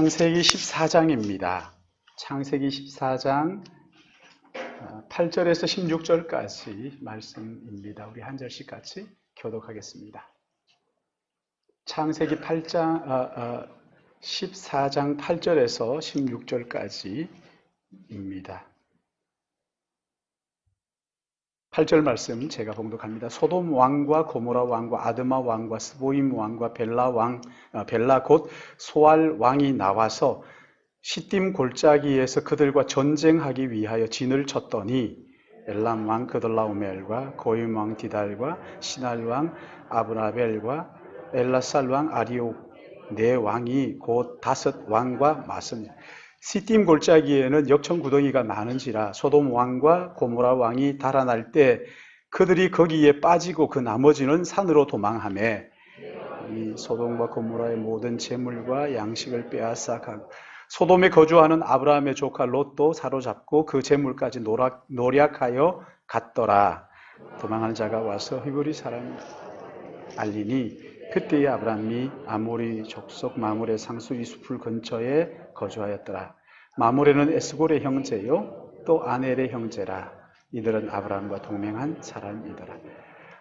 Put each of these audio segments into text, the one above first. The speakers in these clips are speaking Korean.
창세기 14장입니다. 창세기 14장 8절에서 16절까지 말씀입니다. 우리 한 절씩 같이 교독하겠습니다. 창세기 14장 8절에서 16절까지입니다. 8절 말씀 제가 봉독합니다. 소돔 왕과 고모라 왕과 아드마 왕과 스보임 왕과 벨라 곧 소알 왕이 나와서 시딤 골짜기에서 그들과 전쟁하기 위하여 진을 쳤더니 엘람 왕 그들라오멜과 고임 왕 디달과 시날 왕 아브라벨과 엘라살 왕 아리옥 네 왕이 곧 다섯 왕과 맞습니다. 시딤 골짜기에는 역청구덩이가 많은지라 소돔 왕과 고모라 왕이 달아날 때 그들이 거기에 빠지고 그 나머지는 산으로 도망하며 이 소돔과 고모라의 모든 재물과 양식을 빼앗아 가고 소돔에 거주하는 아브라함의 조카 롯도 사로잡고 그 재물까지 노략하여 갔더라. 도망하는 자가 와서 히브리 사람 알리니 그때의 아브라함이 아모리 족속 마므레 상수 이수풀 근처에 거주하였더라. 마므레는 에스골의 형제요 또 아넬의 형제라. 이들은 아브라함과 동맹한 사람이더라.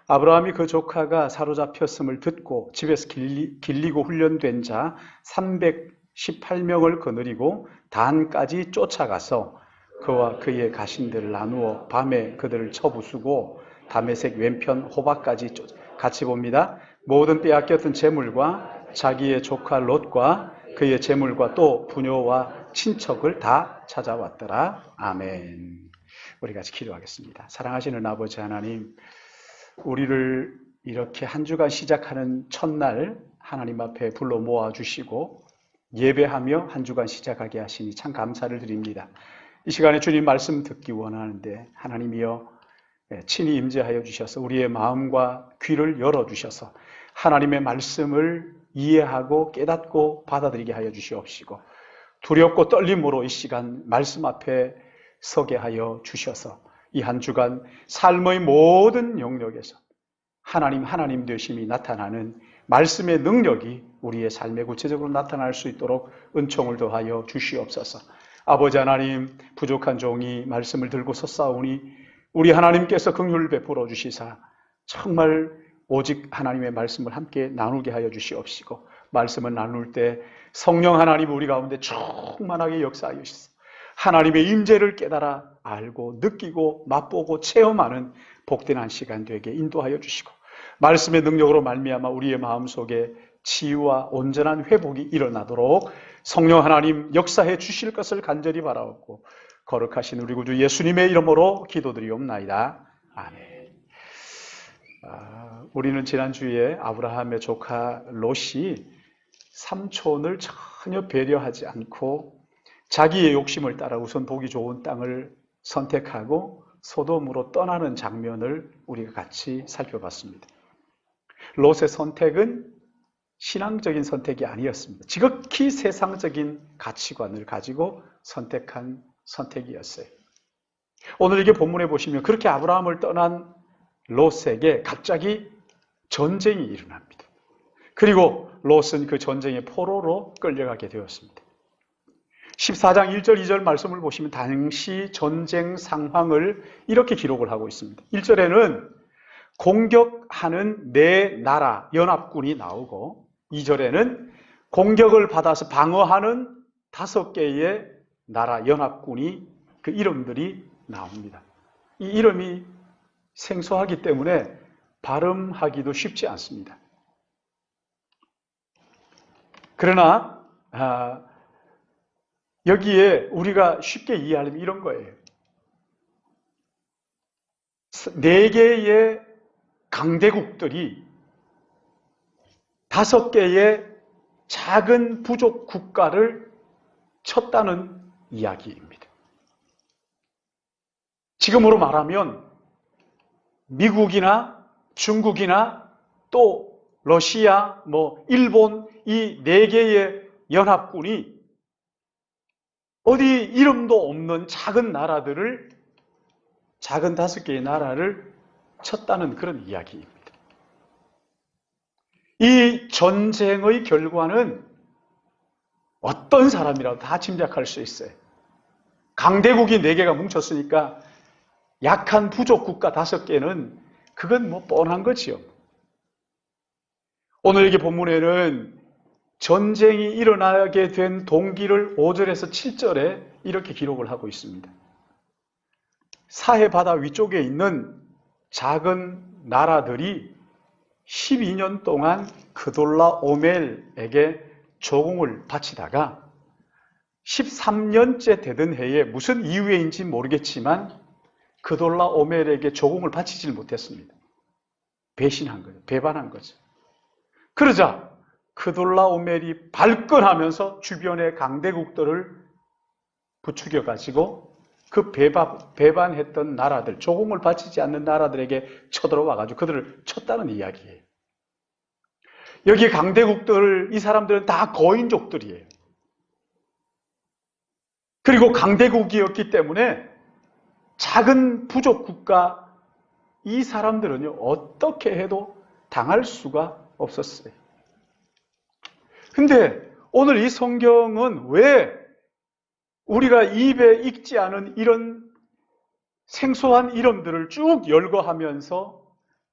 아브라함이 그 조카가 사로잡혔음을 듣고 집에서 길리고 훈련된 자 318명을 거느리고 단까지 쫓아가서 그와 그의 가신들을 나누어 밤에 그들을 쳐부수고 다메섹 왼편 호박까지 같이 봅니다. 모든 빼앗겼던 재물과 자기의 조카 롯과 그의 재물과 또 부녀와 친척을 다 찾아왔더라. 아멘. 우리 같이 기도하겠습니다. 사랑하시는 아버지 하나님, 우리를 이렇게 한 주간 시작하는 첫날 하나님 앞에 불러 모아주시고 예배하며 한 주간 시작하게 하시니 참 감사를 드립니다. 이 시간에 주님 말씀 듣기 원하는데 하나님이여 친히 임재하여 주셔서 우리의 마음과 귀를 열어주셔서 하나님의 말씀을 이해하고 깨닫고 받아들이게 하여 주시옵시고 두렵고 떨림으로 이 시간 말씀 앞에 서게 하여 주셔서 이 한 주간 삶의 모든 영역에서 하나님 되심이 나타나는 말씀의 능력이 우리의 삶에 구체적으로 나타날 수 있도록 은총을 더하여 주시옵소서. 아버지 하나님, 부족한 종이 말씀을 들고 섰사오니 우리 하나님께서 긍휼을 베풀어 주시사 정말 오직 하나님의 말씀을 함께 나누게 하여 주시옵시고 말씀을 나눌 때 성령 하나님 우리 가운데 충만하게 역사하여 주시옵소서. 하나님의 임재를 깨달아 알고 느끼고 맛보고 체험하는 복된 한 시간 되게 인도하여 주시고 말씀의 능력으로 말미암아 우리의 마음속에 치유와 온전한 회복이 일어나도록 성령 하나님 역사해 주실 것을 간절히 바라옵고 거룩하신 우리 구주 예수님의 이름으로 기도드리옵나이다. 아멘. 우리는 지난주에 아브라함의 조카 롯이 삼촌을 전혀 배려하지 않고 자기의 욕심을 따라 우선 보기 좋은 땅을 선택하고 소돔으로 떠나는 장면을 우리가 같이 살펴봤습니다. 롯의 선택은 신앙적인 선택이 아니었습니다. 지극히 세상적인 가치관을 가지고 선택한 선택이었어요. 오늘 이게 본문에 보시면 그렇게 아브라함을 떠난 롯에게 갑자기 전쟁이 일어납니다. 그리고 롯은 그 전쟁의 포로로 끌려가게 되었습니다. 14장 1절 2절 말씀을 보시면 당시 전쟁 상황을 이렇게 기록을 하고 있습니다. 1절에는 공격하는 네 나라 연합군이 나오고 2절에는 공격을 받아서 방어하는 5개의 나라 연합군이 그 이름들이 나옵니다. 이 이름이 생소하기 때문에 발음하기도 쉽지 않습니다. 그러나 여기에 우리가 쉽게 이해하려면 이런 거예요. 4개의 강대국들이 5개의 작은 부족 국가를 쳤다는 이야기입니다. 지금으로 말하면 미국이나 중국이나 또 러시아, 일본 이 4개의 연합군이 어디 이름도 없는 작은 나라들을 작은 5개의 나라를 쳤다는 그런 이야기입니다. 이 전쟁의 결과는 어떤 사람이라도 다 짐작할 수 있어요. 강대국이 4개가 뭉쳤으니까 약한 부족 국가 5개는 그건 뭐 뻔한 거지요. 오늘 여기 본문에는 전쟁이 일어나게 된 동기를 5절에서 7절에 이렇게 기록을 하고 있습니다. 사해 바다 위쪽에 있는 작은 나라들이 12년 동안 그돌라 오멜에게 조공을 바치다가 13년째 되던 해에 무슨 이유인지 모르겠지만 그돌라 오멜에게 조공을 바치질 못했습니다. 배신한 거예요. 배반한 거죠. 그러자 그돌라 오멜이 발끈하면서 주변의 강대국들을 부추겨 가지고 그 배반했던 나라들, 조공을 바치지 않는 나라들에게 쳐들어와 가지고 그들을 쳤다는 이야기예요. 여기 강대국들, 이 사람들은 다 거인족들이에요. 그리고 강대국이었기 때문에 작은 부족 국가, 이 사람들은요, 어떻게 해도 당할 수가 없었어요. 근데 오늘 이 성경은 왜 우리가 입에 익지 않은 이런 생소한 이름들을 쭉 열거하면서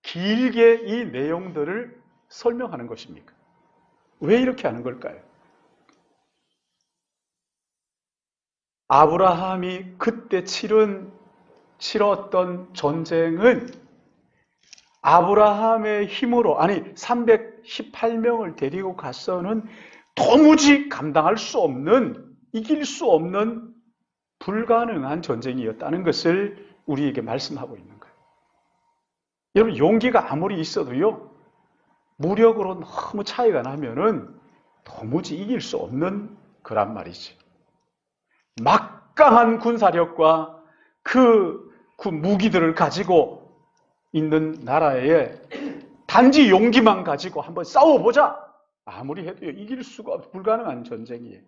길게 이 내용들을 설명하는 것입니까? 왜 이렇게 하는 걸까요? 아브라함이 그때 치렀던 전쟁은 아브라함의 힘으로, 아니 318명을 데리고 가서는 도무지 감당할 수 없는, 이길 수 없는 불가능한 전쟁이었다는 것을 우리에게 말씀하고 있는 거예요. 여러분, 용기가 아무리 있어도요, 무력으로 너무 차이가 나면은 도무지 이길 수 없는 거란 말이지. 막강한 군사력과 그 무기들을 가지고 있는 나라에 단지 용기만 가지고 한번 싸워보자. 아무리 해도 이길 수가 없는 불가능한 전쟁이에요.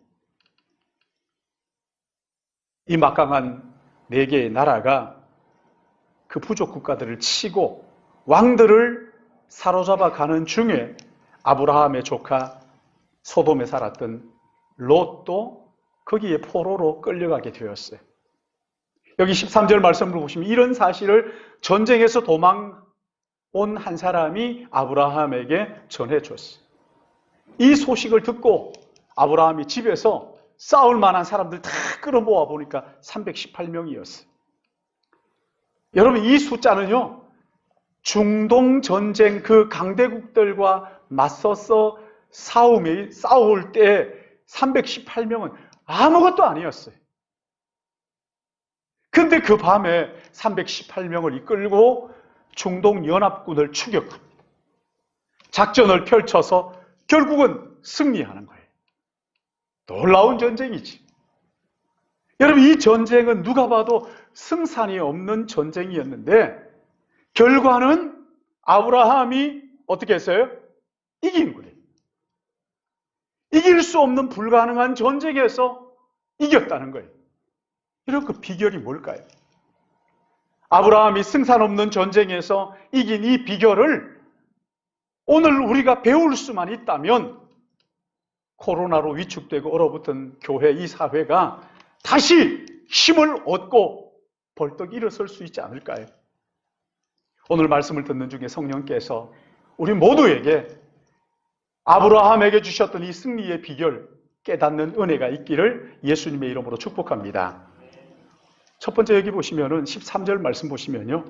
이 막강한 4개의 나라가 그 부족 국가들을 치고 왕들을 사로잡아 가는 중에 아브라함의 조카 소돔에 살았던 롯도 거기에 포로로 끌려가게 되었어요. 여기 13절 말씀을 보시면 이런 사실을 전쟁에서 도망 온 한 사람이 아브라함에게 전해줬어요. 이 소식을 듣고 아브라함이 집에서 싸울 만한 사람들 다 끌어모아 보니까 318명이었어요. 여러분, 이 숫자는요, 중동 전쟁 그 강대국들과 맞서서 싸울 때 318명은 아무것도 아니었어요. 근데 그 밤에 318명을 이끌고 중동 연합군을 추격합니다. 작전을 펼쳐서 결국은 승리하는 거예요. 놀라운 전쟁이지. 여러분, 이 전쟁은 누가 봐도 승산이 없는 전쟁이었는데 결과는 아브라함이 어떻게 했어요? 이긴 거예요. 이길 수 없는 불가능한 전쟁에서 이겼다는 거예요. 이런 그 비결이 뭘까요? 아브라함이 승산 없는 전쟁에서 이긴 이 비결을 오늘 우리가 배울 수만 있다면 코로나로 위축되고 얼어붙은 교회, 이 사회가 다시 힘을 얻고 벌떡 일어설 수 있지 않을까요? 오늘 말씀을 듣는 중에 성령께서 우리 모두에게 아브라함에게 주셨던 이 승리의 비결 깨닫는 은혜가 있기를 예수님의 이름으로 축복합니다. 첫 번째 여기 보시면은 13절 말씀 보시면요,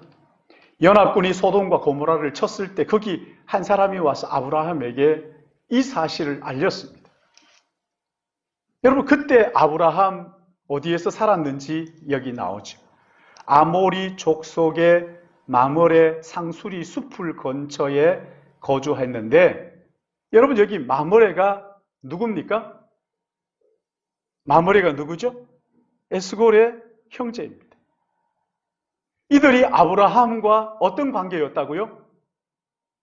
연합군이 소돔과 고모라를 쳤을 때 거기 한 사람이 와서 아브라함에게 이 사실을 알렸습니다. 여러분, 그때 아브라함 어디에서 살았는지 여기 나오죠. 아모리 족속의 마므레 상수리 숲을 근처에 거주했는데, 여러분, 여기 마므레가 누굽니까? 마므레가 누구죠? 에스골의 형제입니다. 이들이 아브라함과 어떤 관계였다고요?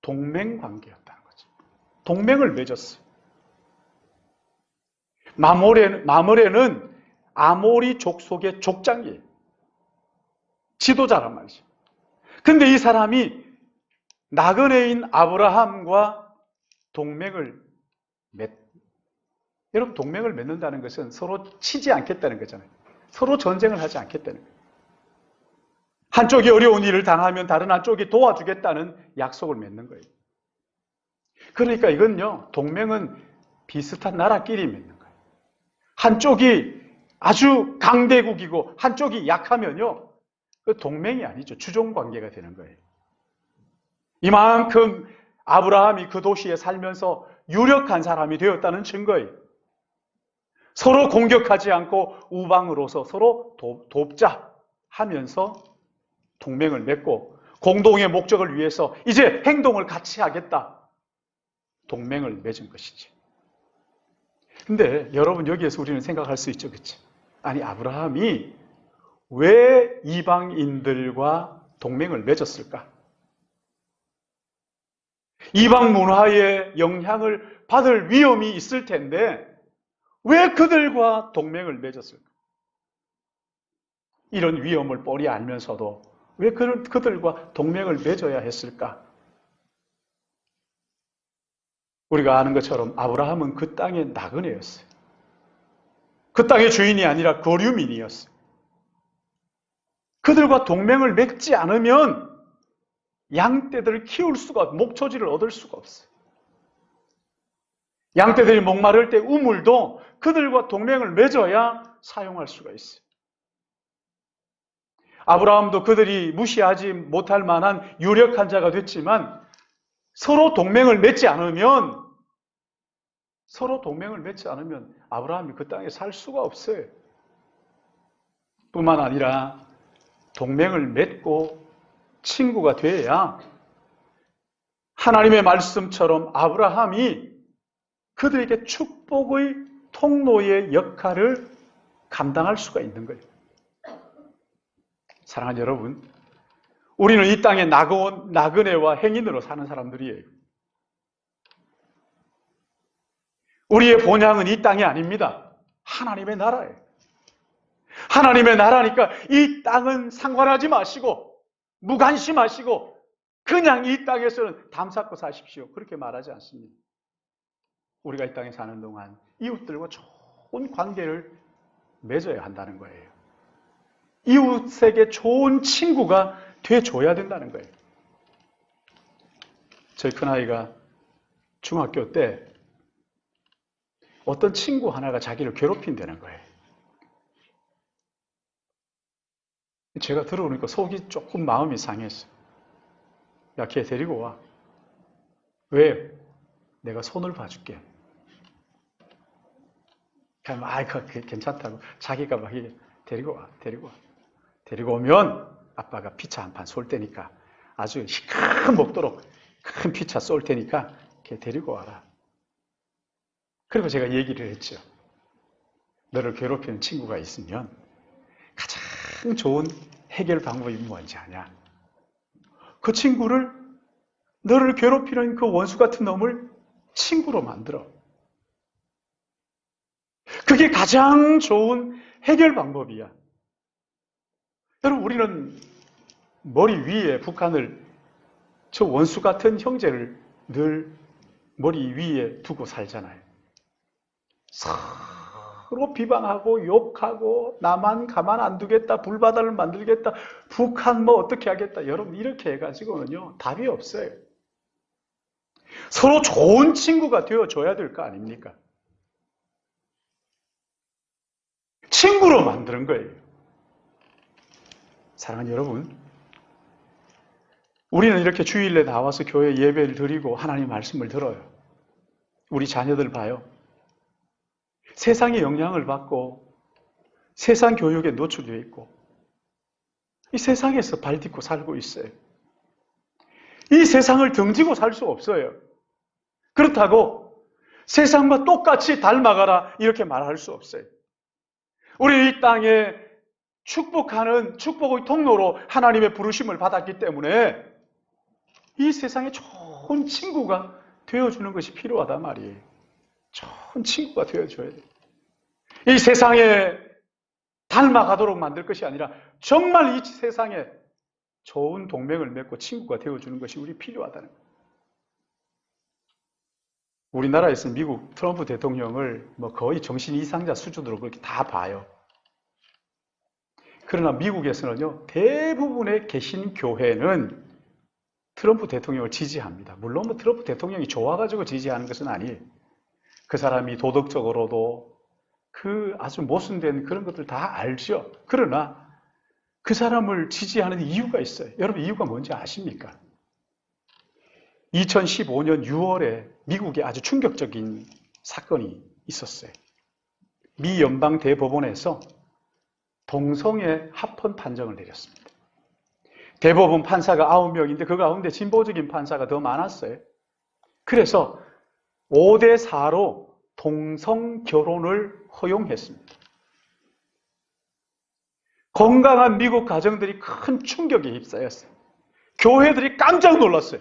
동맹 관계였다는 거죠. 동맹을 맺었어요. 마므레는 아모리 족속의 족장이에요. 지도자란 말이죠. 근데 이 사람이 나그네인 아브라함과 동맹을 맺. 여러분, 동맹을 맺는다는 것은 서로 치지 않겠다는 거잖아요. 서로 전쟁을 하지 않겠다는 거예요. 한쪽이 어려운 일을 당하면 다른 한쪽이 도와주겠다는 약속을 맺는 거예요. 그러니까 이건요, 동맹은 비슷한 나라끼리 맺는 거예요. 한쪽이 아주 강대국이고 한쪽이 약하면요, 그 동맹이 아니죠. 주종 관계가 되는 거예요. 이만큼 아브라함이 그 도시에 살면서 유력한 사람이 되었다는 증거예요. 서로 공격하지 않고 우방으로서 서로 돕자 하면서 동맹을 맺고 공동의 목적을 위해서 이제 행동을 같이 하겠다. 동맹을 맺은 것이지. 근데 여러분, 여기에서 우리는 생각할 수 있죠. 그치? 아니, 아브라함이 왜 이방인들과 동맹을 맺었을까? 이방 문화의 영향을 받을 위험이 있을 텐데 왜 그들과 동맹을 맺었을까? 이런 위험을 뻔히 알면서도 왜 그들과 동맹을 맺어야 했을까? 우리가 아는 것처럼 아브라함은 그 땅의 나그네였어요. 그 땅의 주인이 아니라 거류민이었어요. 그들과 동맹을 맺지 않으면 양떼들을 키울 수가, 목초지를 얻을 수가 없어요. 양떼들이 목마를 때 우물도 그들과 동맹을 맺어야 사용할 수가 있어요. 아브라함도 그들이 무시하지 못할 만한 유력한 자가 됐지만 서로 동맹을 맺지 않으면 아브라함이 그 땅에 살 수가 없어요. 뿐만 아니라 동맹을 맺고 친구가 돼야 하나님의 말씀처럼 아브라함이 그들에게 축복의 통로의 역할을 감당할 수가 있는 거예요. 사랑하는 여러분, 우리는 이 땅에 나그네와 행인으로 사는 사람들이에요. 우리의 본향은 이 땅이 아닙니다. 하나님의 나라예요. 하나님의 나라니까 이 땅은 상관하지 마시고 무관심하시고 그냥 이 땅에서는 담 쌓고 사십시오. 그렇게 말하지 않습니다. 우리가 이 땅에 사는 동안 이웃들과 좋은 관계를 맺어야 한다는 거예요. 이웃에게 좋은 친구가 돼줘야 된다는 거예요. 저희 큰아이가 중학교 때 어떤 친구 하나가 자기를 괴롭힌다는 거예요. 제가 들어오니까 속이 조금 마음이 상했어요. 야, 걔 데리고 와. 왜? 내가 손을 봐줄게. 그냥 괜찮다고 자기가 막 데리고 와. 데리고 오면 아빠가 피차 한 판 쏠 테니까 아주 큰 먹도록 큰 피차 쏠 테니까 걔 데리고 와라. 그리고 제가 얘기를 했죠. 너를 괴롭히는 친구가 있으면 가장 좋은 해결 방법이 뭔지 아냐? 그 친구를, 너를 괴롭히는 그 원수 같은 놈을 친구로 만들어. 그게 가장 좋은 해결 방법이야. 여러분, 우리는 머리 위에 북한을, 저 원수 같은 형제를 늘 머리 위에 두고 살잖아요. 서로 비방하고 욕하고 나만 가만 안 두겠다, 불바다를 만들겠다, 북한 뭐 어떻게 하겠다. 여러분, 이렇게 해가지고는요 답이 없어요. 서로 좋은 친구가 되어줘야 될 거 아닙니까? 친구로 만드는 거예요. 사랑하는 여러분, 우리는 이렇게 주일에 나와서 교회 예배를 드리고 하나님 말씀을 들어요. 우리 자녀들 봐요. 세상의 영향을 받고 세상 교육에 노출되어 있고 이 세상에서 발 딛고 살고 있어요. 이 세상을 등지고 살 수 없어요. 그렇다고 세상과 똑같이 닮아가라 이렇게 말할 수 없어요. 우리 이 땅에 축복하는 축복의 통로로 하나님의 부르심을 받았기 때문에 이 세상에 좋은 친구가 되어주는 것이 필요하단 말이에요. 좋은 친구가 되어줘야 돼요. 이 세상에 닮아가도록 만들 것이 아니라 정말 이 세상에 좋은 동맹을 맺고 친구가 되어주는 것이 우리 필요하다는 거예요. 우리나라에서 미국 트럼프 대통령을 뭐 거의 정신 이상자 수준으로 그렇게 다 봐요. 그러나 미국에서는요, 대부분의 개신 교회는 트럼프 대통령을 지지합니다. 물론 뭐 트럼프 대통령이 좋아가지고 지지하는 것은 아니에요. 그 사람이 도덕적으로도 그 아주 모순된 그런 것들 다 알죠. 그러나 그 사람을 지지하는 이유가 있어요. 여러분, 이유가 뭔지 아십니까? 2015년 6월에 미국에 아주 충격적인 사건이 있었어요. 미 연방 대법원에서 동성애 합헌 판정을 내렸습니다. 대법원 판사가 9명인데 그 가운데 진보적인 판사가 더 많았어요. 그래서 5대 4로 동성 결혼을 허용했습니다. 건강한 미국 가정들이 큰 충격에 휩싸였어요. 교회들이 깜짝 놀랐어요.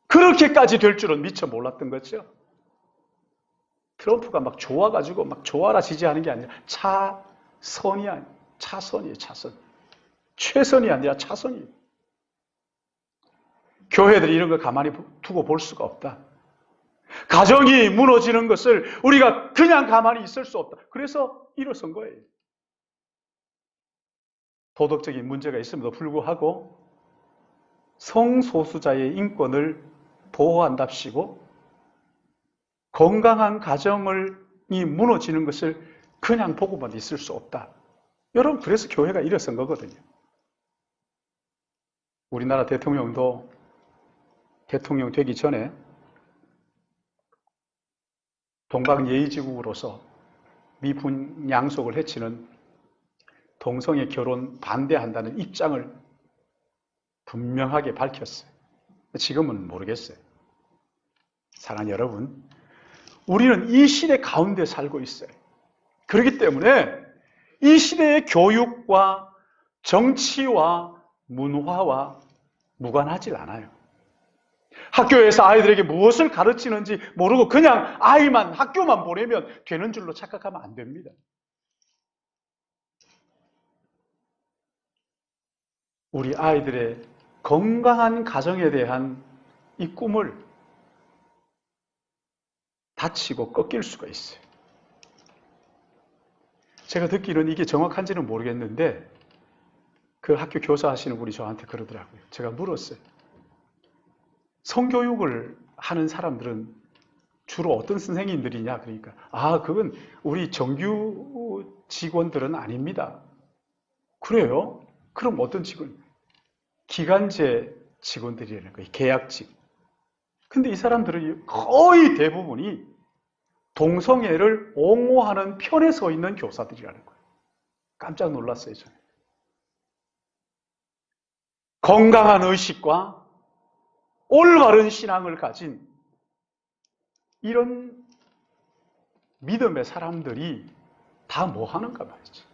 그렇게까지 될 줄은 미처 몰랐던 거죠. 트럼프가 막 좋아가지고 막 좋아라 지지하는 게 아니라 차선이에요, 차선. 최선이 아니라 차선이에요. 교회들이 이런 걸 가만히 두고 볼 수가 없다. 가정이 무너지는 것을 우리가 그냥 가만히 있을 수 없다. 그래서 일어선 거예요. 도덕적인 문제가 있음에도 불구하고 성소수자의 인권을 보호한답시고 건강한 가정이 무너지는 것을 그냥 보고만 있을 수 없다. 여러분, 그래서 교회가 일어선 거거든요. 우리나라 대통령도 대통령 되기 전에 동방예의지국으로서 미분양속을 해치는 동성애 결혼 반대한다는 입장을 분명하게 밝혔어요. 지금은 모르겠어요. 사랑하는 여러분, 우리는 이 시대 가운데 살고 있어요. 그렇기 때문에 이 시대의 교육과 정치와 문화와 무관하지 않아요. 학교에서 아이들에게 무엇을 가르치는지 모르고 그냥 아이만 학교만 보내면 되는 줄로 착각하면 안 됩니다. 우리 아이들의 건강한 가정에 대한 이 꿈을 다치고 꺾일 수가 있어요. 제가 듣기로는 이게 정확한지는 모르겠는데 그 학교 교사하시는 분이 저한테 그러더라고요. 제가 물었어요. 성교육을 하는 사람들은 주로 어떤 선생님들이냐? 그러니까 그건 우리 정규 직원들은 아닙니다. 그래요? 그럼 어떤 직원? 기간제 직원들이라는 거예요. 계약직. 근데 이 사람들은 거의 대부분이 동성애를 옹호하는 편에 서 있는 교사들이라는 거예요. 깜짝 놀랐어요, 저는. 건강한 의식과 올바른 신앙을 가진 이런 믿음의 사람들이 다 뭐 하는가 말이죠.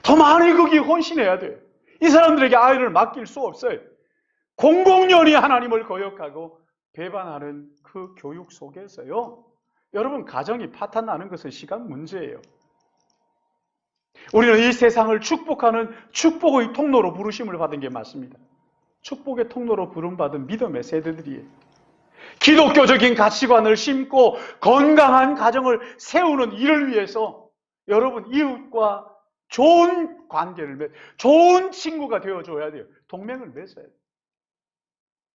더 많이 거기에 헌신해야 돼요. 이 사람들에게 아이를 맡길 수 없어요. 공공연히 하나님을 거역하고 배반하는 그 교육 속에서요. 여러분, 가정이 파탄 나는 것은 시간 문제예요. 우리는 이 세상을 축복하는 축복의 통로로 부르심을 받은 게 맞습니다. 축복의 통로로 부름받은 믿음의 세대들이에요. 기독교적인 가치관을 심고 건강한 가정을 세우는 일을 위해서 여러분, 이웃과 좋은 관계를 좋은 친구가 되어줘야 돼요. 동맹을 맺어야 돼요.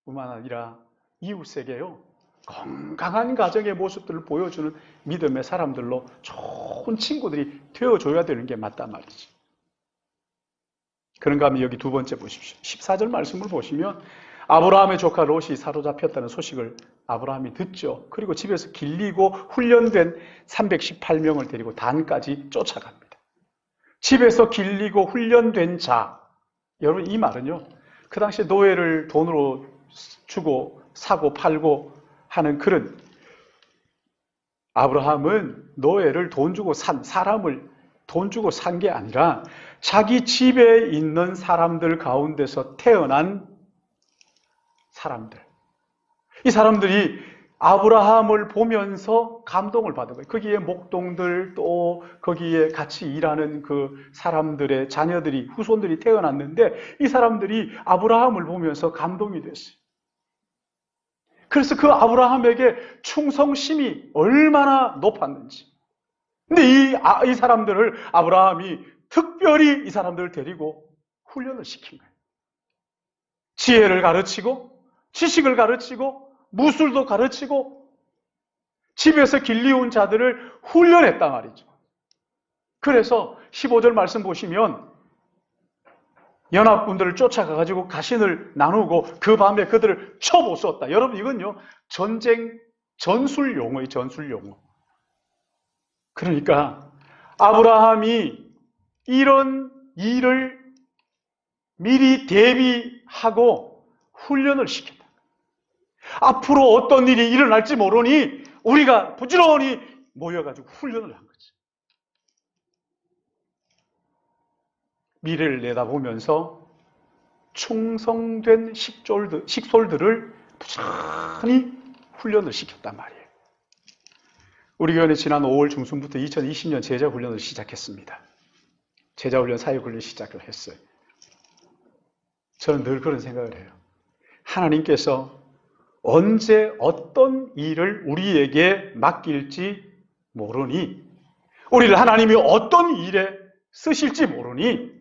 뿐만 아니라 이웃에게요, 건강한 가정의 모습들을 보여주는 믿음의 사람들로 좋은 친구들이 되어줘야 되는 게 맞단 말이지. 그런가 하면 여기 두 번째 보십시오. 14절 말씀을 보시면 아브라함의 조카 롯이 사로잡혔다는 소식을 아브라함이 듣죠. 그리고 집에서 길리고 훈련된 318명을 데리고 단까지 쫓아갑니다. 집에서 길리고 훈련된 자. 여러분, 이 말은요, 그 당시에 노예를 돈으로 주고 사고 팔고 하는 그런, 아브라함은 노예를 돈 주고 사람을 돈 주고 산 게 아니라 자기 집에 있는 사람들 가운데서 태어난 사람들. 이 사람들이 아브라함을 보면서 감동을 받은 거예요. 거기에 목동들, 또 거기에 같이 일하는 그 사람들의 자녀들이, 후손들이 태어났는데 이 사람들이 아브라함을 보면서 감동이 됐어요. 그래서 그 아브라함에게 충성심이 얼마나 높았는지. 근데 이 사람들을 아브라함이 특별히 이 사람들을 데리고 훈련을 시킨 거예요. 지혜를 가르치고 지식을 가르치고 무술도 가르치고 집에서 길리운 자들을 훈련했단 말이죠. 그래서 15절 말씀 보시면 연합군들을 쫓아가가지고 가신을 나누고 그 밤에 그들을 쳐부수었다. 여러분 이건요 전쟁 전술 용어예요. 전술 용어. 그러니까 아브라함이 이런 일을 미리 대비하고 훈련을 시켰다. 앞으로 어떤 일이 일어날지 모르니 우리가 부지런히 모여가지고 훈련을 한 거지. 미래를 내다보면서 충성된 식솔들을 부지런히 훈련을 시켰단 말이에요. 우리 교회는 지난 5월 중순부터 2020년 제자훈련을 시작했습니다. 제자훈련, 사역훈련 시작을 했어요. 저는 늘 그런 생각을 해요. 하나님께서 언제 어떤 일을 우리에게 맡길지 모르니, 우리를 하나님이 어떤 일에 쓰실지 모르니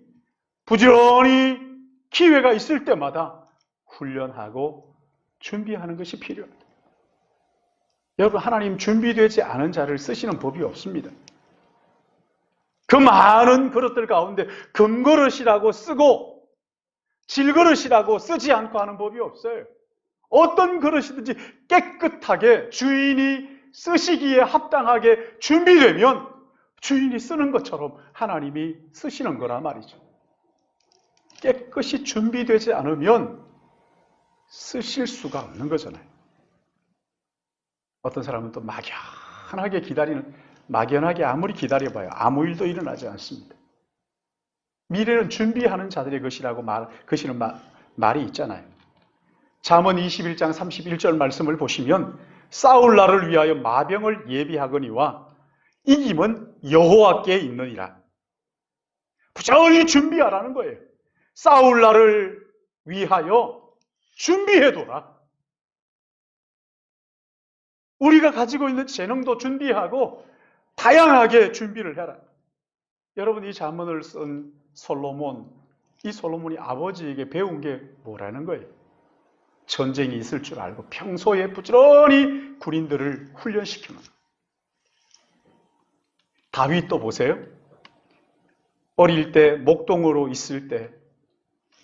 부지런히 기회가 있을 때마다 훈련하고 준비하는 것이 필요합니다. 여러분, 하나님 준비되지 않은 자를 쓰시는 법이 없습니다. 그 많은 그릇들 가운데 금그릇이라고 쓰고 질그릇이라고 쓰지 않고 하는 법이 없어요. 어떤 그릇이든지 깨끗하게 주인이 쓰시기에 합당하게 준비되면 주인이 쓰는 것처럼 하나님이 쓰시는 거란 말이죠. 깨끗이 준비되지 않으면 쓰실 수가 없는 거잖아요. 어떤 사람은 또 막연하게 아무리 기다려봐요. 아무 일도 일어나지 않습니다. 미래는 준비하는 자들의 것이라고 것이는 말이 있잖아요. 잠언 21장 31절 말씀을 보시면 싸울 날을 위하여 마병을 예비하거니와 이김은 여호와께 있느니라. 부지런히 준비하라는 거예요. 싸울 날을 위하여 준비해둬라. 우리가 가지고 있는 재능도 준비하고 다양하게 준비를 해라. 여러분, 이 잠언을 쓴 솔로몬, 이 솔로몬이 아버지에게 배운 게 뭐라는 거예요? 전쟁이 있을 줄 알고 평소에 부지런히 군인들을 훈련시키는 거예요. 다윗도 보세요. 어릴 때 목동으로 있을 때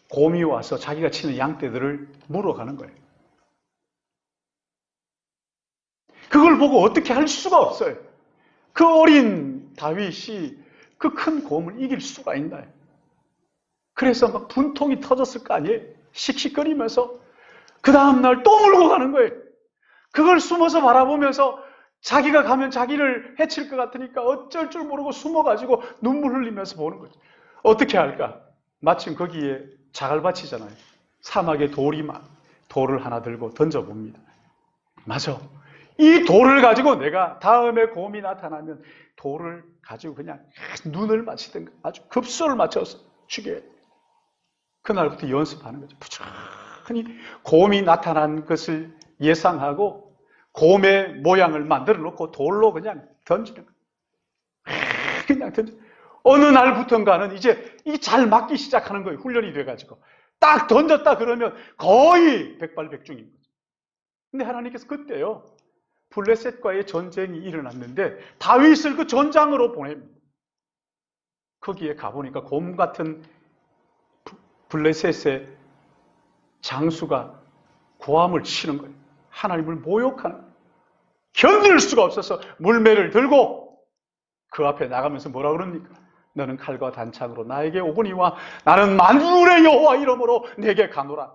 곰이 와서 자기가 치는 양떼들을 물어가는 거예요. 그걸 보고 어떻게 할 수가 없어요. 그 어린 다윗이 그 큰 곰을 이길 수가 있나요? 그래서 막 분통이 터졌을 거 아니에요. 씩씩거리면서 그 다음날 또 물고 가는 거예요. 그걸 숨어서 바라보면서 자기가 가면 자기를 해칠 것 같으니까 어쩔 줄 모르고 숨어가지고 눈물 흘리면서 보는 거죠. 어떻게 할까? 마침 거기에 자갈밭이잖아요. 사막에 돌을 하나 들고 던져봅니다. 맞아. 이 돌을 가지고 내가 다음에 곰이 나타나면 돌을 가지고 그냥 눈을 맞히든가 아주 급소를 맞춰서 죽여야 돼. 그날부터 연습하는 거죠. 부지런히 곰이 나타난 것을 예상하고 곰의 모양을 만들어 놓고 돌로 그냥 던지는 거예요. 그냥 던져. 어느 날부터인가는 이제 이 잘 맞기 시작하는 거예요. 훈련이 돼가지고. 딱 던졌다 그러면 거의 백발백중인 거죠. 근데 하나님께서 그때요. 블레셋과의 전쟁이 일어났는데 다윗을 그 전장으로 보냅니다. 거기에 가보니까 곰 같은 블레셋의 장수가 고함을 치는 거예요. 하나님을 모욕하는 거예요. 견딜 수가 없어서 물매를 들고 그 앞에 나가면서 뭐라 그럽니까? 너는 칼과 단창으로 나에게 오거니와 나는 만군의 여호와 이름으로 내게 가노라.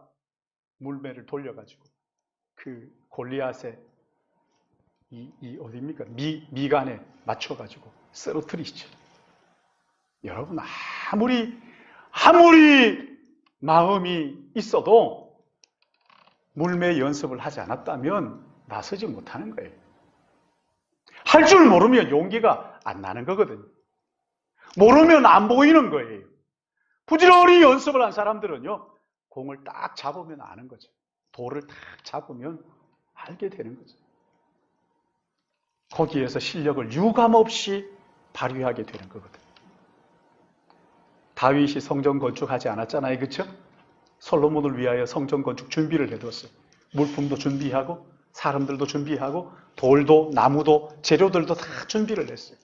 물매를 돌려가지고 그 골리앗의 어디입니까? 미간에 맞춰가지고 쓰러뜨리시죠. 여러분, 아무리 마음이 있어도 물매 연습을 하지 않았다면 나서지 못하는 거예요. 할 줄 모르면 용기가 안 나는 거거든요. 모르면 안 보이는 거예요. 부지런히 연습을 한 사람들은요, 공을 딱 잡으면 아는 거죠. 돌을 딱 잡으면 알게 되는 거죠. 거기에서 실력을 유감없이 발휘하게 되는 거거든요. 다윗이 성전 건축하지 않았잖아요. 그렇죠? 솔로몬을 위하여 성전 건축 준비를 해뒀어요. 물품도 준비하고 사람들도 준비하고 돌도 나무도 재료들도 다 준비를 했어요.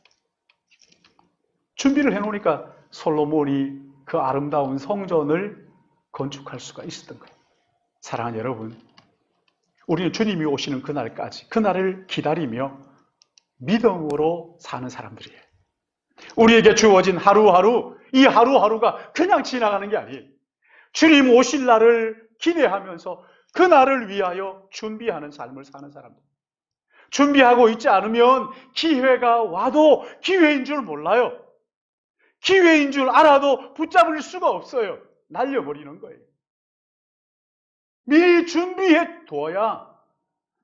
준비를 해놓으니까 솔로몬이 그 아름다운 성전을 건축할 수가 있었던 거예요. 사랑하는 여러분, 우리는 주님이 오시는 그날까지, 그날을 기다리며 믿음으로 사는 사람들이에요. 우리에게 주어진 하루하루, 이 하루하루가 그냥 지나가는 게 아니에요. 주님 오실 날을 기대하면서 그 날을 위하여 준비하는 삶을 사는 사람들. 준비하고 있지 않으면 기회가 와도 기회인 줄 몰라요. 기회인 줄 알아도 붙잡을 수가 없어요. 날려버리는 거예요. 미리 준비해 둬야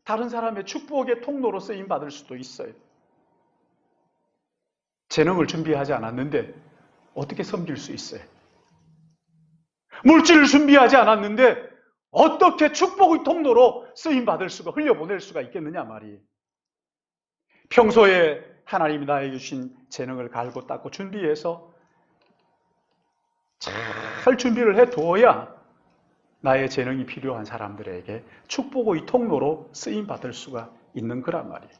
다른 사람의 축복의 통로로 쓰임 받을 수도 있어요. 재능을 준비하지 않았는데 어떻게 섬길 수 있어요? 물질을 준비하지 않았는데 어떻게 축복의 통로로 쓰임 받을 수가, 흘려보낼 수가 있겠느냐 말이에요. 평소에 하나님이 나에게 주신 재능을 갈고 닦고 준비해서 잘 준비를 해두어야 나의 재능이 필요한 사람들에게 축복의 통로로 쓰임 받을 수가 있는 거란 말이에요.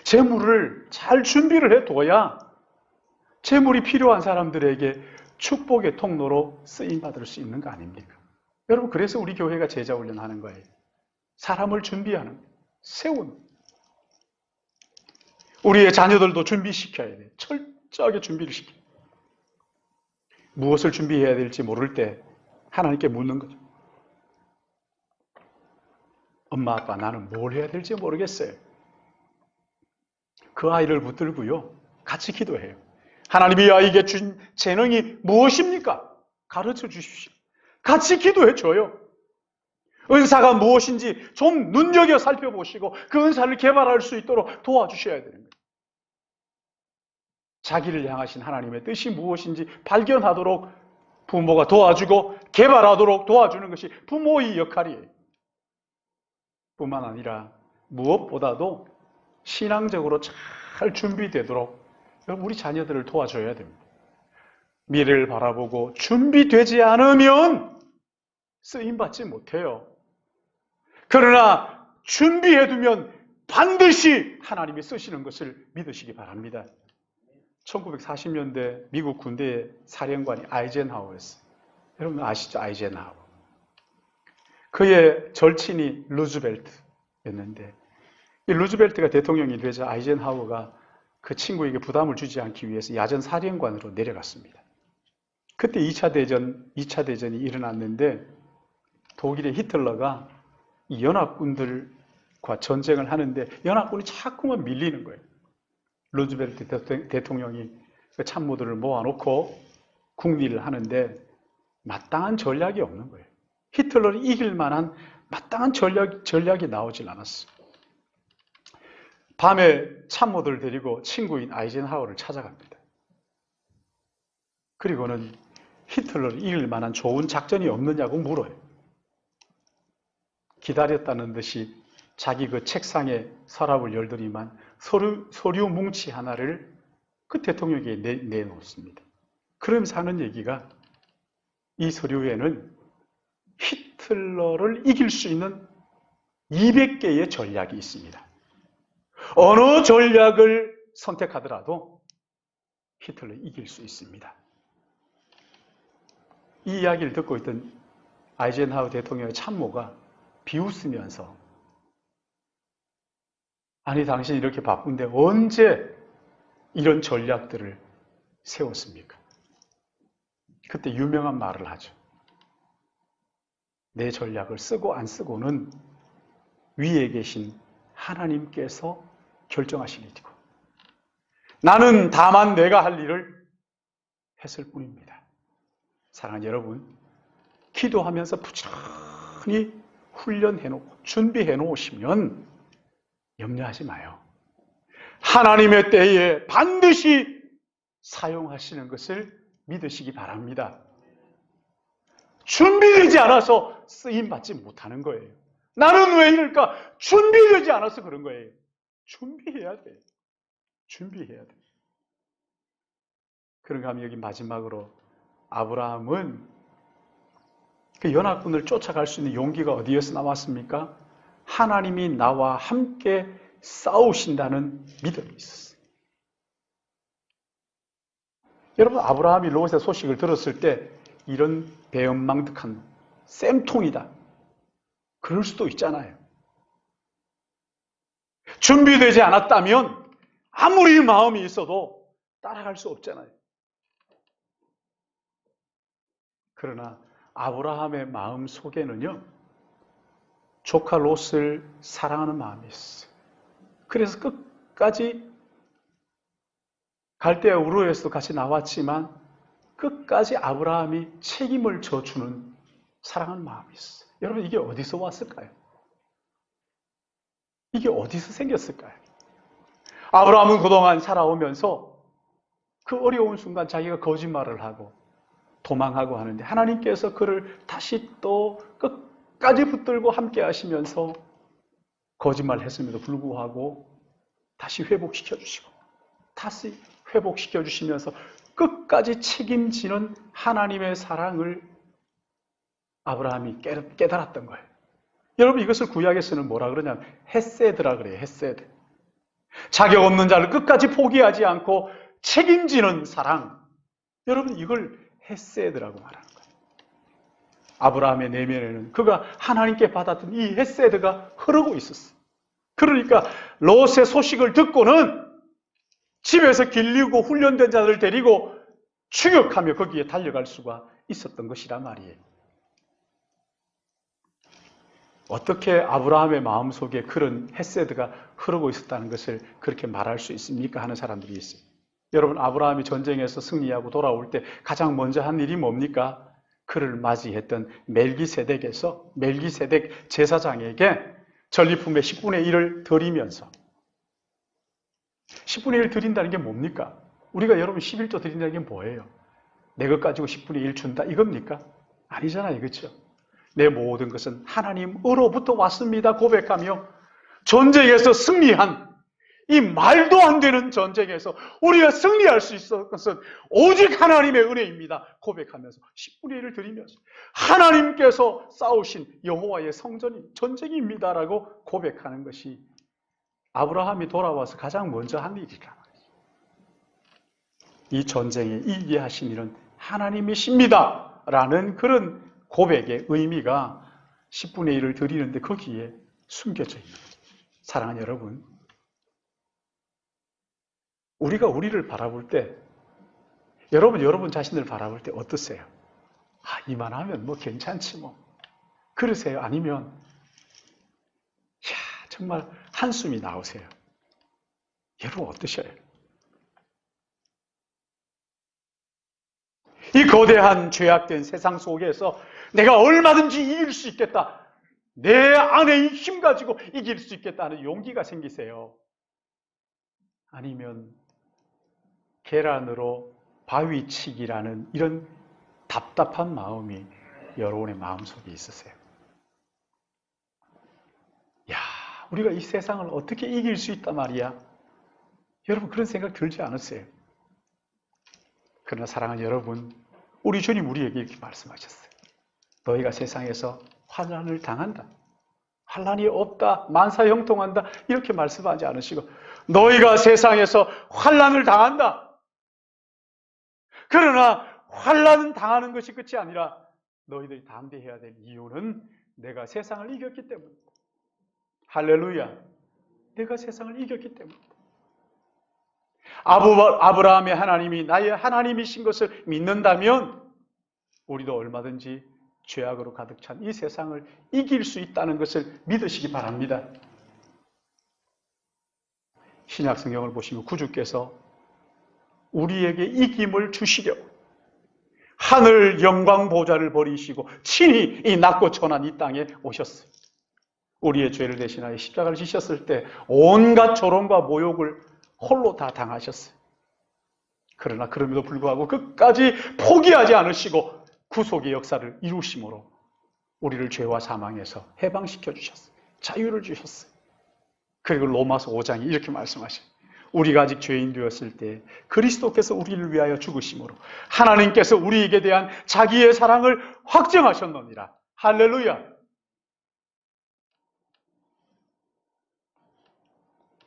재물을 잘 준비를 해둬야 재물이 필요한 사람들에게 축복의 통로로 쓰임 받을 수 있는 거 아닙니까? 여러분, 그래서 우리 교회가 제자훈련 하는 거예요. 사람을 준비하는, 세우는. 우리의 자녀들도 준비시켜야 돼요. 철저하게 준비를 시켜요. 무엇을 준비해야 될지 모를 때 하나님께 묻는 거죠. 엄마, 아빠, 나는 뭘 해야 될지 모르겠어요. 그 아이를 붙들고요, 같이 기도해요. 하나님이 아이에게 준 재능이 무엇입니까? 가르쳐 주십시오. 같이 기도해 줘요. 은사가 무엇인지 좀 눈여겨 살펴보시고 그 은사를 개발할 수 있도록 도와주셔야 되는 거예요. 자기를 향하신 하나님의 뜻이 무엇인지 발견하도록 부모가 도와주고 개발하도록 도와주는 것이 부모의 역할이에요. 뿐만 아니라 무엇보다도 신앙적으로 잘 준비되도록 우리 자녀들을 도와줘야 됩니다. 미래를 바라보고 준비되지 않으면 쓰임받지 못해요. 그러나 준비해두면 반드시 하나님이 쓰시는 것을 믿으시기 바랍니다. 1940년대 미국 군대의 사령관이 아이젠하워였어요. 여러분 아시죠? 아이젠하워. 그의 절친이 루즈벨트였는데, 이 루즈벨트가 대통령이 되자 아이젠하워가 그 친구에게 부담을 주지 않기 위해서 야전 사령관으로 내려갔습니다. 그때 2차 대전이 일어났는데 독일의 히틀러가 이 연합군들과 전쟁을 하는데 연합군이 자꾸만 밀리는 거예요. 루즈벨트 대통령이 그 참모들을 모아놓고 국리를 하는데 마땅한 전략이 없는 거예요. 히틀러를 이길 만한 마땅한 전략이 나오질 않았어요. 밤에 참모들을 데리고 친구인 아이젠하워를 찾아갑니다. 그리고는 히틀러를 이길 만한 좋은 작전이 없느냐고 물어요. 기다렸다는 듯이 자기 그 책상에 서랍을 열더니만 서류 뭉치 하나를 그 대통령에게 내놓습니다. 그러면서 하는 얘기가, 이 서류에는 히틀러를 이길 수 있는 200개의 전략이 있습니다. 어느 전략을 선택하더라도 히틀러를 이길 수 있습니다. 이 이야기를 듣고 있던 아이젠하워 대통령의 참모가 비웃으면서, 아니 당신 이렇게 바쁜데 언제 이런 전략들을 세웠습니까? 그때 유명한 말을 하죠. 내 전략을 쓰고 안 쓰고는 위에 계신 하나님께서 결정하신 일이고 나는 다만 내가 할 일을 했을 뿐입니다. 사랑하는 여러분, 기도하면서 부지런히 훈련해놓고 준비해놓으시면 염려하지 마요. 하나님의 때에 반드시 사용하시는 것을 믿으시기 바랍니다. 준비되지 않아서 쓰임받지 못하는 거예요. 나는 왜 이럴까? 준비되지 않아서 그런 거예요. 준비해야 돼. 준비해야 돼. 그런가 하면 여기 마지막으로 아브라함은 그 연합군을 쫓아갈 수 있는 용기가 어디에서 나왔습니까? 하나님이 나와 함께 싸우신다는 믿음이 있었어요. 여러분, 아브라함이 롯의 소식을 들었을 때 이런 배은망덕한 쌤통이다, 그럴 수도 있잖아요. 준비되지 않았다면 아무리 마음이 있어도 따라갈 수 없잖아요. 그러나 아브라함의 마음 속에는요, 조카 롯을 사랑하는 마음이 있어요. 그래서 끝까지 갈대아 우르에서도 같이 나왔지만 끝까지 아브라함이 책임을 져주는 사랑하는 마음이 있어요. 여러분, 이게 어디서 왔을까요? 이게 어디서 생겼을까요? 아브라함은 그동안 살아오면서 그 어려운 순간 자기가 거짓말을 하고 도망하고 하는데 하나님께서 그를 다시 또 끝까지 붙들고 함께 하시면서 거짓말했음에도 불구하고 다시 회복시켜 주시고 다시 회복시켜 주시면서 끝까지 책임지는 하나님의 사랑을 아브라함이 깨달았던 거예요. 여러분, 이것을 구약에서는 뭐라 그러냐면 헤세드라 그래요. 헤세드. 자격 없는 자를 끝까지 포기하지 않고 책임지는 사랑. 여러분, 이걸 헤세드라고 말하는 거예요. 아브라함의 내면에는 그가 하나님께 받았던 이 헤세드가 흐르고 있었어요. 그러니까 롯의 소식을 듣고는 집에서 길리고 훈련된 자들을 데리고 추격하며 거기에 달려갈 수가 있었던 것이란 말이에요. 어떻게 아브라함의 마음속에 그런 헤세드가 흐르고 있었다는 것을 그렇게 말할 수 있습니까? 하는 사람들이 있어요. 여러분, 아브라함이 전쟁에서 승리하고 돌아올 때 가장 먼저 한 일이 뭡니까? 그를 맞이했던 멜기세덱 제사장에게 전리품의 10분의 1을 드리면서, 10분의 1 드린다는 게 뭡니까? 우리가 여러분 11조 드린다는 게 뭐예요? 내 것 가지고 10분의 1 준다 이겁니까? 아니잖아요. 그렇죠? 내 모든 것은 하나님으로부터 왔습니다 고백하며 전쟁에서 승리한 이 말도 안 되는 전쟁에서 우리가 승리할 수 있었던 것은 오직 하나님의 은혜입니다 고백하면서 10분의 1을 드리면서 하나님께서 싸우신 여호와의 성전이 전쟁입니다라고 고백하는 것이 아브라함이 돌아와서 가장 먼저 한 일이라. 이 전쟁에 이기게 하신 일은 하나님이십니다 라는 그런 고백의 의미가 10분의 1을 드리는데 거기에 숨겨져 있는 거죠. 사랑하는 여러분, 우리가 우리를 바라볼 때, 여러분 자신을 바라볼 때 어떠세요? 아, 이만하면 뭐 괜찮지 뭐. 그러세요? 아니면 정말 한숨이 나오세요? 여러분 어떠셔요? 이 거대한 죄악된 세상 속에서 내가 얼마든지 이길 수 있겠다, 내 안의 힘 가지고 이길 수 있겠다는 용기가 생기세요? 아니면 계란으로 바위치기라는 이런 답답한 마음이 여러분의 마음속에 있으세요? 야, 우리가 이 세상을 어떻게 이길 수 있단 말이야? 여러분 그런 생각 들지 않으세요? 그러나 사랑하는 여러분, 우리 주님 우리에게 이렇게 말씀하셨어요. 너희가 세상에서 환난을 당한다, 환난이 없다, 만사형통한다 이렇게 말씀하지 않으시고 너희가 세상에서 환난을 당한다. 그러나 환난은 당하는 것이 끝이 아니라 너희들이 담대해야 될 이유는 내가 세상을 이겼기 때문이다. 할렐루야. 내가 세상을 이겼기 때문이다. 아브라함의 하나님이 나의 하나님이신 것을 믿는다면 우리도 얼마든지 죄악으로 가득 찬 이 세상을 이길 수 있다는 것을 믿으시기 바랍니다. 신약 성경을 보시면 구주께서 우리에게 이김을 주시려고 하늘 영광 보좌를 버리시고 친히 이 낮고 천한 이 땅에 오셨어요. 우리의 죄를 대신하여 십자가를 지셨을 때 온갖 조롱과 모욕을 홀로 다 당하셨어요. 그러나 그럼에도 불구하고 끝까지 포기하지 않으시고 구속의 역사를 이루심으로 우리를 죄와 사망에서 해방시켜 주셨어요. 자유를 주셨어요. 그리고 로마서 5장이 이렇게 말씀하셔요. 우리가 아직 죄인 되었을 때 그리스도께서 우리를 위하여 죽으심으로 하나님께서 우리에게 대한 자기의 사랑을 확증하셨느니라. 할렐루야.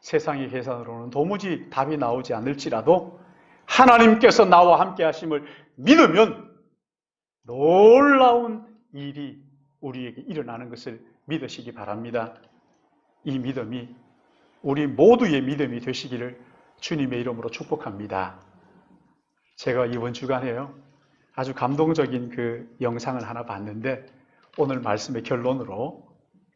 세상의 계산으로는 도무지 답이 나오지 않을지라도 하나님께서 나와 함께 하심을 믿으면 놀라운 일이 우리에게 일어나는 것을 믿으시기 바랍니다. 이 믿음이 우리 모두의 믿음이 되시기를 주님의 이름으로 축복합니다. 제가 이번 주간에요, 아주 감동적인 그 영상을 하나 봤는데 오늘 말씀의 결론으로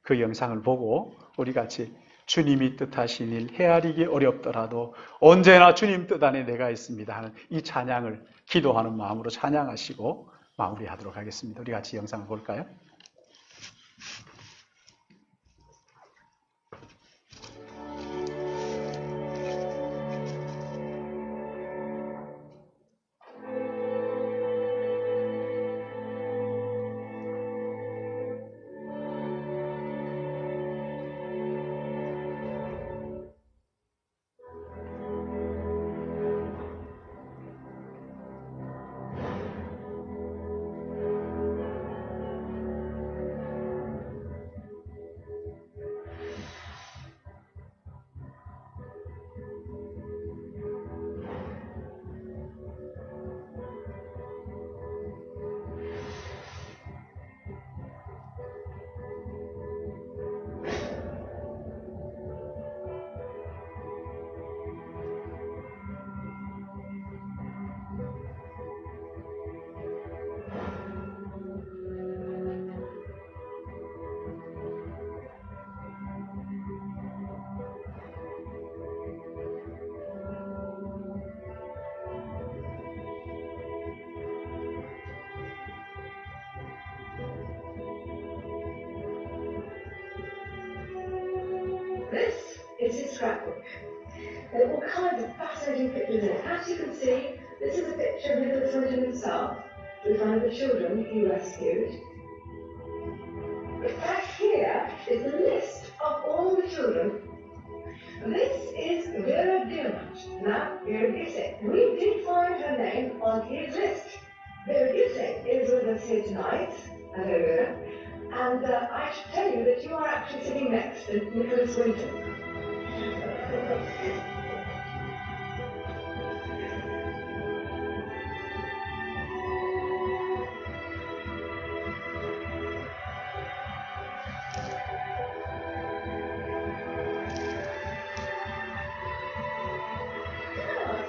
그 영상을 보고 우리 같이 주님이 뜻하신 일 헤아리기 어렵더라도 언제나 주님 뜻 안에 내가 있습니다 하는 이 찬양을 기도하는 마음으로 찬양하시고 마무리하도록 하겠습니다. 우리 같이 영상을 볼까요? This is his scrapbook. There are all kinds of fascinating pictures in it. As you can see, this is a picture of Nicholas Winton himself with one of the children he rescued. Right here is the list of all the children. This is Vera Diamant. Now, Vera Gissek. We did find her name on his list. Vera Gissek is with us here tonight. Hello, Vera. And I should tell you that you are actually sitting next to Nicholas Winton.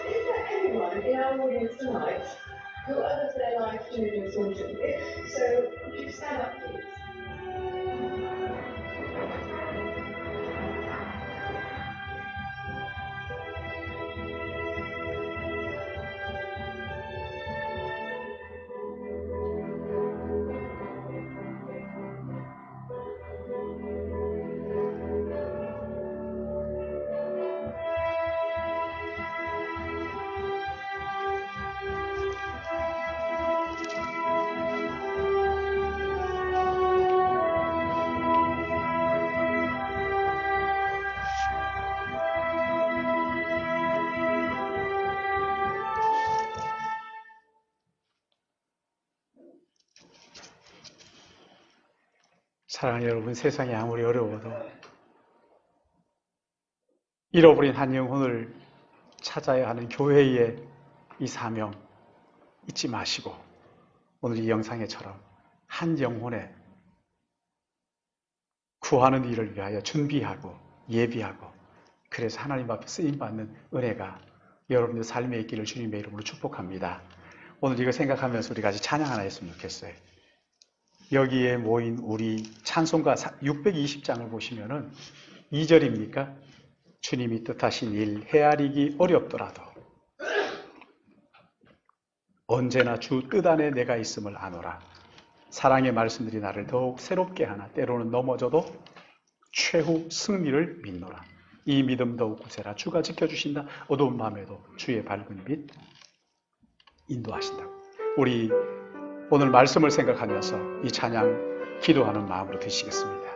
Is there anyone in our audience tonight who owes their life to Nicholas Winton? If so, would you stand up, please? 사랑하는 여러분, 세상이 아무리 어려워도 잃어버린 한 영혼을 찾아야 하는 교회의 이 사명 잊지 마시고 오늘 이 영상에처럼 한 영혼의 구하는 일을 위하여 준비하고 예비하고 그래서 하나님 앞에 쓰임받는 은혜가 여러분의 삶에 있기를 주님의 이름으로 축복합니다. 오늘 이거 생각하면서 우리 같이 찬양 하나 했으면 좋겠어요. 여기에 모인 우리 찬송가 620장을 보시면은 2절입니까? 주님이 뜻하신 일 헤아리기 어렵더라도 언제나 주 뜻 안에 내가 있음을 아노라. 사랑의 말씀들이 나를 더욱 새롭게 하나 때로는 넘어져도 최후 승리를 믿노라. 이 믿음 더욱 굳세라. 주가 지켜주신다. 어두운 밤에도 주의 밝은 빛 인도하신다. 우리 오늘 말씀을 생각하면서 이 찬양 기도하는 마음으로 드시겠습니다.